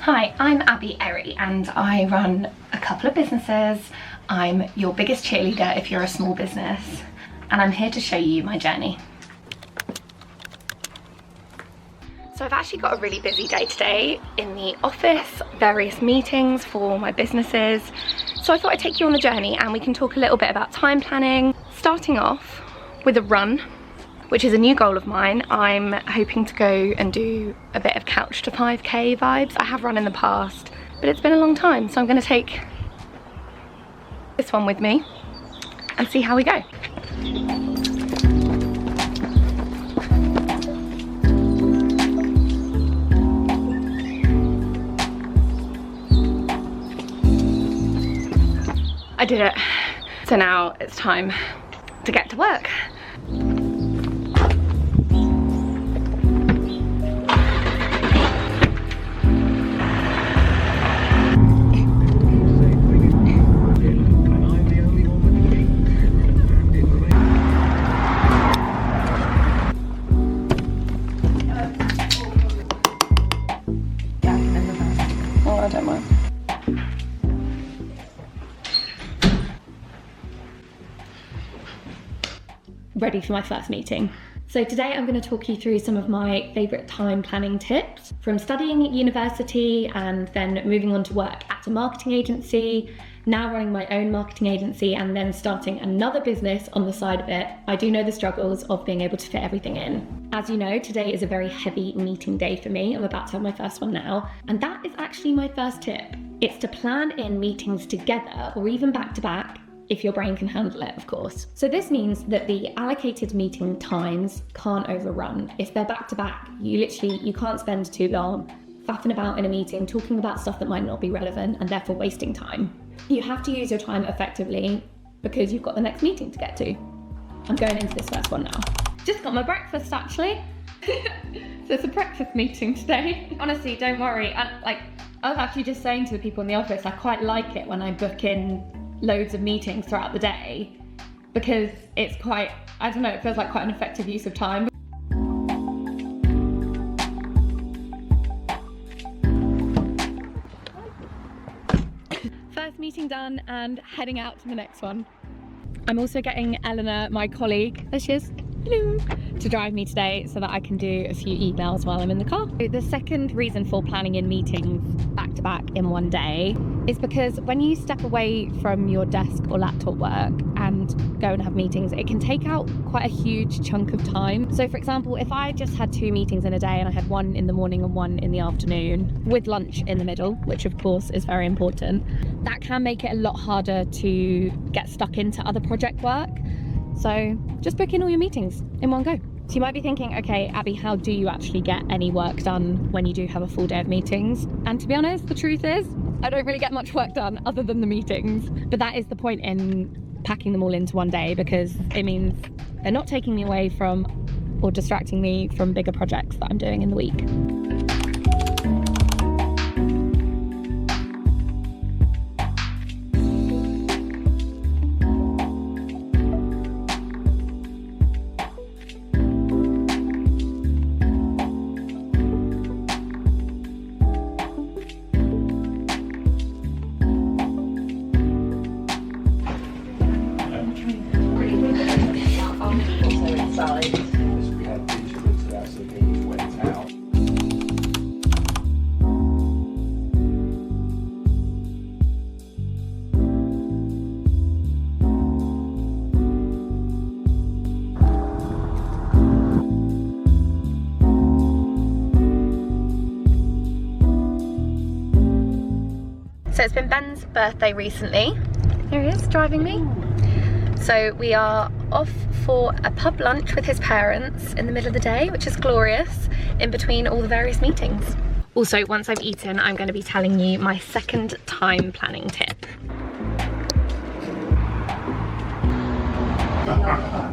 Hi, I'm Abby Errey and I run a couple of businesses. I'm your biggest cheerleader if you're a small business, and I'm here to show you my journey. So I've actually got a really busy day today in the office, various meetings for my businesses. So I thought I'd take you on the journey and we can talk a little bit about time planning. Starting off with a run, which is a new goal of mine. I'm hoping to go and do a bit of couch to 5k vibes. I have run in the past, but it's been a long time, so I'm going to take this one with me and see how we go. I did it, so now it's time to get to work. I don't mind. Ready for my first meeting. So today I'm going to talk you through some of my favourite time planning tips from studying at university and then moving on to work at a marketing agency, now running my own marketing agency and then starting another business on the side of it. I do know the struggles of being able to fit everything in. As you know, today is a very heavy meeting day for me. I'm about to have my first one now, and that is actually my first tip. It's to plan in meetings together or even back to back, if your brain can handle it, of course. So this means that the allocated meeting times can't overrun. If they're back to back, you can't spend too long faffing about in a meeting, talking about stuff that might not be relevant and therefore wasting time. You have to use your time effectively because you've got the next meeting to get to. I'm going into this first one now. Just got my breakfast actually. So it's a breakfast meeting today. Honestly, don't worry. I was actually just saying to the people in the office, I quite like it when I book in loads of meetings throughout the day because it's quite, I don't know, it feels like quite an effective use of time. First meeting done and heading out to the next one. I'm also getting Eleanor, my colleague, there she is, hello, to drive me today so that I can do a few emails while I'm in the car. The second reason for planning in meetings back to back in one day is because when you step away from your desk or laptop work and go and have meetings, it can take out quite a huge chunk of time. So for example, if I just had 2 meetings in a day and I had one in the morning and one in the afternoon with lunch in the middle, which of course is very important, that can make it a lot harder to get stuck into other project work. So just book in all your meetings in one go. So you might be thinking, okay, Abby, how do you actually get any work done when you do have a full day of meetings? And to be honest, the truth is, I don't really get much work done other than the meetings. But that is the point in packing them all into one day, because it means they're not taking me away from or distracting me from bigger projects that I'm doing in the week. So it's been Ben's birthday recently. Here he is driving me. So we are off for a pub lunch with his parents in the middle of the day, which is glorious, in between all the various meetings. Also, once I've eaten, I'm going to be telling you my second time planning tip.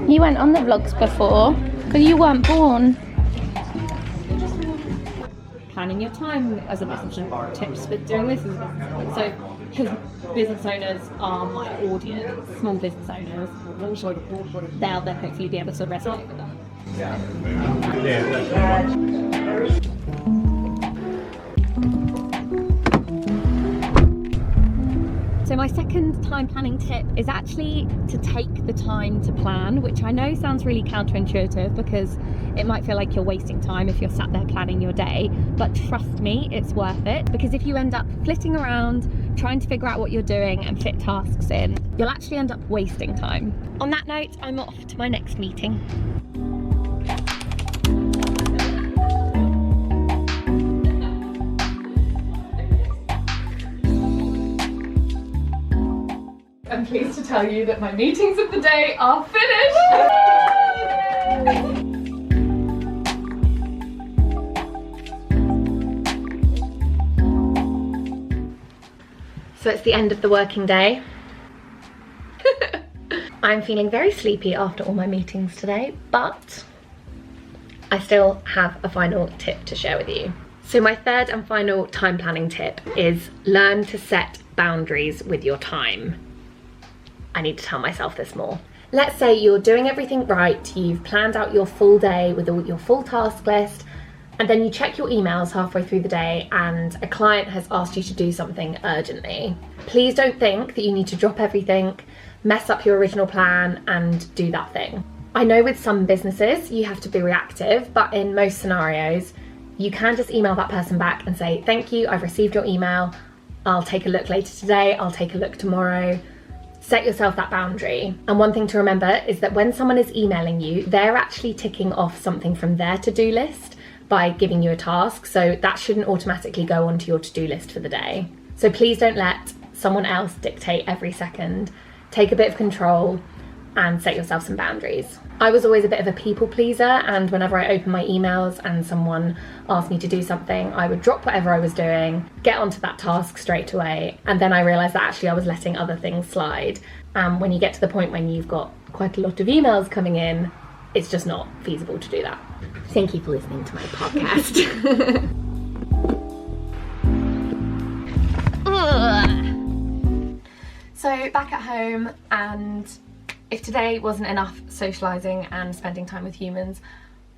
You went on the vlogs before, because you weren't born. Planning your time as a business owner, tips for doing this as a business owner. So, because business owners are my audience, small business owners, they'll then hopefully be able to resonate with them. So my second time planning tip is actually to take the time to plan, which I know sounds really counterintuitive because it might feel like you're wasting time if you're sat there planning your day, but trust me, it's worth it, because if you end up flitting around trying to figure out what you're doing and fit tasks in, you'll actually end up wasting time. On that note, I'm off to my next meeting. I'm pleased to tell you that my meetings of the day are finished! So it's the end of the working day. I'm feeling very sleepy after all my meetings today, but I still have a final tip to share with you. So my third and final time planning tip is learn to set boundaries with your time. I need to tell myself this more. Let's say you're doing everything right, you've planned out your full day with your full task list, and then you check your emails halfway through the day and a client has asked you to do something urgently. Please don't think that you need to drop everything, mess up your original plan and do that thing. I know with some businesses you have to be reactive, but in most scenarios, you can just email that person back and say, thank you, I've received your email, I'll take a look later today, I'll take a look tomorrow. Set yourself that boundary. And one thing to remember is that when someone is emailing you, they're actually ticking off something from their to-do list by giving you a task, so that shouldn't automatically go onto your to-do list for the day. So please don't let someone else dictate every second. Take a bit of control and set yourself some boundaries. I was always a bit of a people pleaser, and whenever I opened my emails and someone asked me to do something, I would drop whatever I was doing, get onto that task straight away, and then I realised that actually I was letting other things slide. When you get to the point when you've got quite a lot of emails coming in, it's just not feasible to do that. Thank you for listening to my podcast. So back at home, and if today wasn't enough socialising and spending time with humans,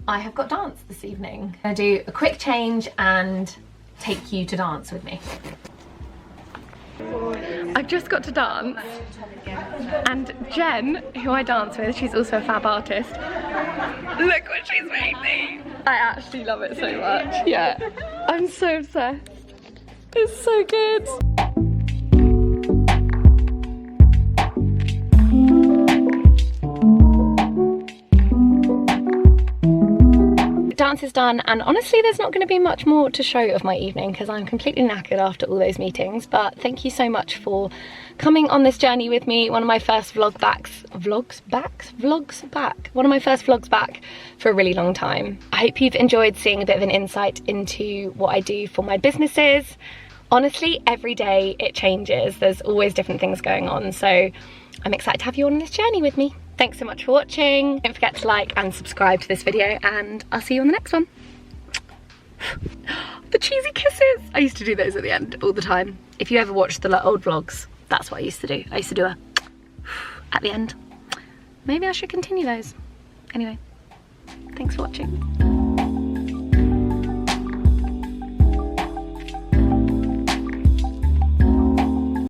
I have got dance this evening. I'm gonna do a quick change and take you to dance with me. I've just got to dance, and Jen, who I dance with, she's also a fab artist. Look what she's made me! I actually love it so much, yeah. I'm so obsessed. It's so good. Dance is done, and honestly there's not going to be much more to show of my evening because I'm completely knackered after all those meetings, but thank you so much for coming on this journey with me. One of my first vlogs back for a really long time. I hope you've enjoyed seeing a bit of an insight into what I do for my businesses. Honestly, every day it changes. There's always different things going on, so I'm excited to have you on this journey with me. Thanks so much for watching. Don't forget to like and subscribe to this video, and I'll see you on the next one. The cheesy kisses. I used to do those at the end all the time. If you ever watched the old vlogs, that's what I used to do. I used to do a at the end. Maybe I should continue those. Anyway, thanks for watching.